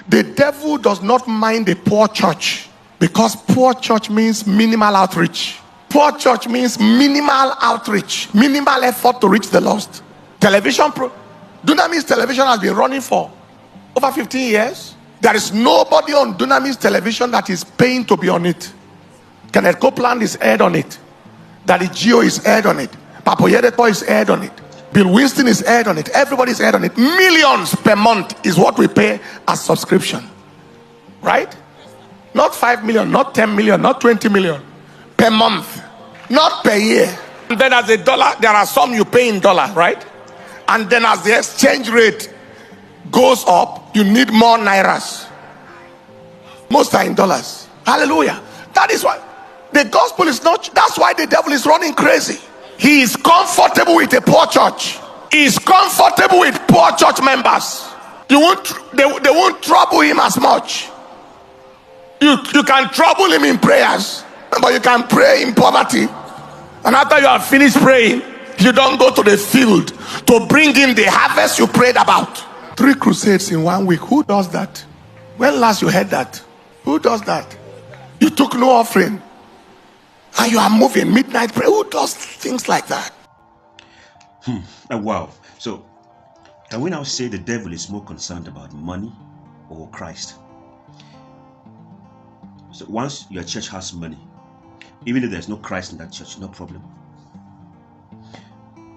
The devil does not mind a poor church, because poor church means minimal outreach. Poor church means minimal outreach, minimal effort to reach the lost. Dunamis television has been running for over 15 years. There is nobody on Dunamis television that is paying to be on it. Kenneth Copeland is aired on it. Daddy Gio is aired on it. Papa Yedepo is aired on it. Bill Winston is aired on it. Everybody is aired on it. Millions per month is what we pay as subscription. Right? Not 5 million, not 10 million, not 20 million. Per month. Not per year. And then as a dollar, there are some you pay in dollar, right? And then as the exchange rate goes up, you need more nairas. Most are in dollars. Hallelujah. That is why the gospel is not. That's why the devil is running crazy. He is comfortable with a poor church. He is comfortable with poor church members. They won't trouble him as much. You can trouble him in prayers, but you can pray in poverty. And after you have finished praying, you don't go to the field to bring in the harvest you prayed about. 3 crusades in 1 week. Who does that? When last you heard that? Who does that? You took no offering and you are moving midnight prayer. Who does things like that? Wow. So can we now say the devil is more concerned about money or Christ? So once your church has money, even if there's no Christ in that church, no problem.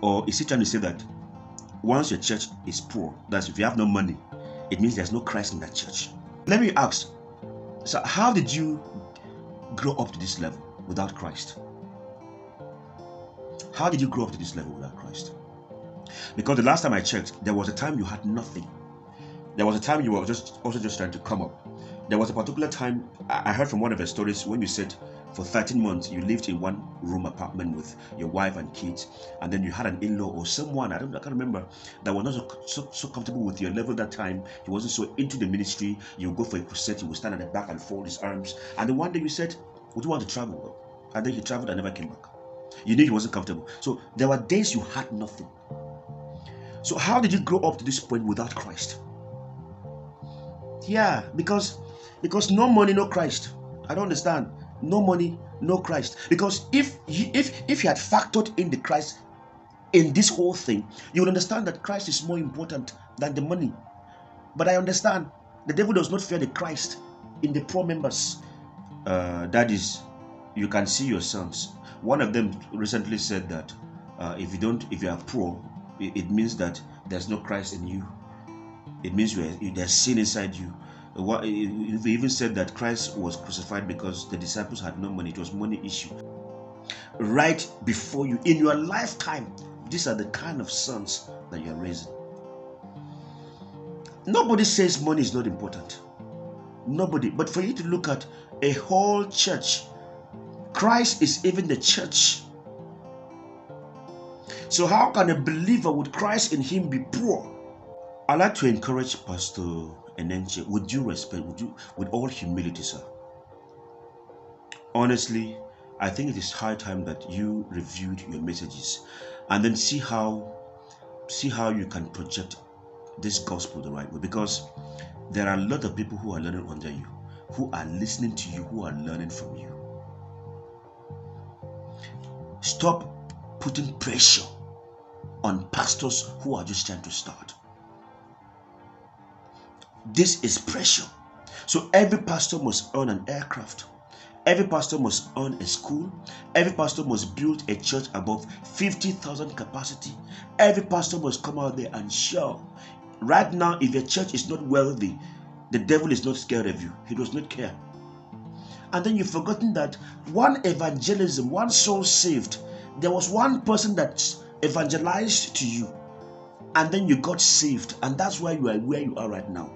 Or is he trying to say that once your church is poor, that's if you have no money, it means there's no Christ in that church? Let me ask, so how did you grow up to this level without Christ? How did you grow up to this level without Christ? Because the last time I checked, there was a time you had nothing. There was a time you were just trying to come up. There was a particular time I heard from one of your stories when you said for 13 months you lived in one room apartment with your wife and kids, and then you had an in-law or someone, I can't remember, that was not so comfortable with your level that time. He wasn't so into the ministry. You would go for a crusade, he would stand at the back and fold his arms, and then one day you said, would you want to travel? And then he traveled and never came back. You knew he wasn't comfortable. So there were days you had nothing. So how did you grow up to this point without Christ? Yeah, because no money, no Christ. I don't understand. No money, no Christ. Because if you had factored in the Christ in this whole thing, you would understand that Christ is more important than the money. But I understand the devil does not fear the Christ in the poor members. That is, you can see your sons. One of them recently said that if you are poor, it means that there's no Christ in you. It means there's sin inside you. We even said that Christ was crucified because the disciples had no money. It was money issue. Right before you, in your lifetime, these are the kind of sons that you're raising. Nobody says money is not important. Nobody. But for you to look at a whole church, Christ is even the church. So how can a believer with Christ in him be poor? I'd like to encourage Pastor Enenche, with due respect, with all humility, sir. Honestly, I think it is high time that you reviewed your messages and then see how you can project this gospel the right way, because there are a lot of people who are learning under you, who are listening to you, who are learning from you. Stop putting pressure on pastors who are just trying to start. This is pressure. So every pastor must own an aircraft. Every pastor must own a school. Every pastor must build a church above 50,000 capacity. Every pastor must come out there and show. Right now, if your church is not wealthy, the devil is not scared of you. He does not care. And then you've forgotten that one evangelism, one soul saved, there was one person that evangelized to you, and then you got saved, and that's why you are where you are right now.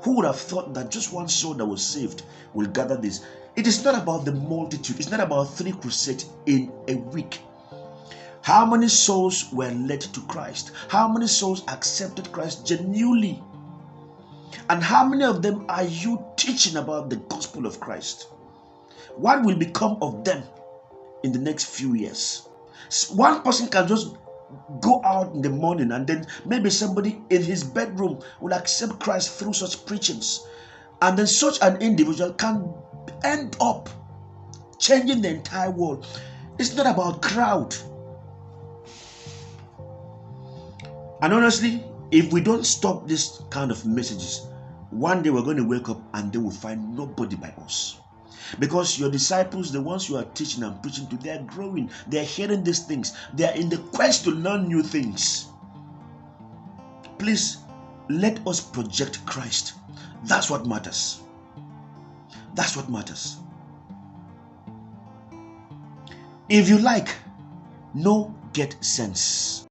Who would have thought that just one soul that was saved will gather this? It is not about the multitude. It's not about 3 crusades in a week. How many souls were led to Christ? How many souls accepted Christ genuinely? And how many of them are you teaching about the gospel of Christ? What will become of them in the next few years? One person can just go out in the morning, and then maybe somebody in his bedroom will accept Christ through such preachings. And then such an individual can end up changing the entire world. It's not about crowd. And honestly, if we don't stop this kind of messages, one day we're going to wake up and they will find nobody by us. Because your disciples, the ones you are teaching and preaching to, they are growing. They are hearing these things. They are in the quest to learn new things. Please, let us project Christ. That's what matters. That's what matters. If you like, no get sense.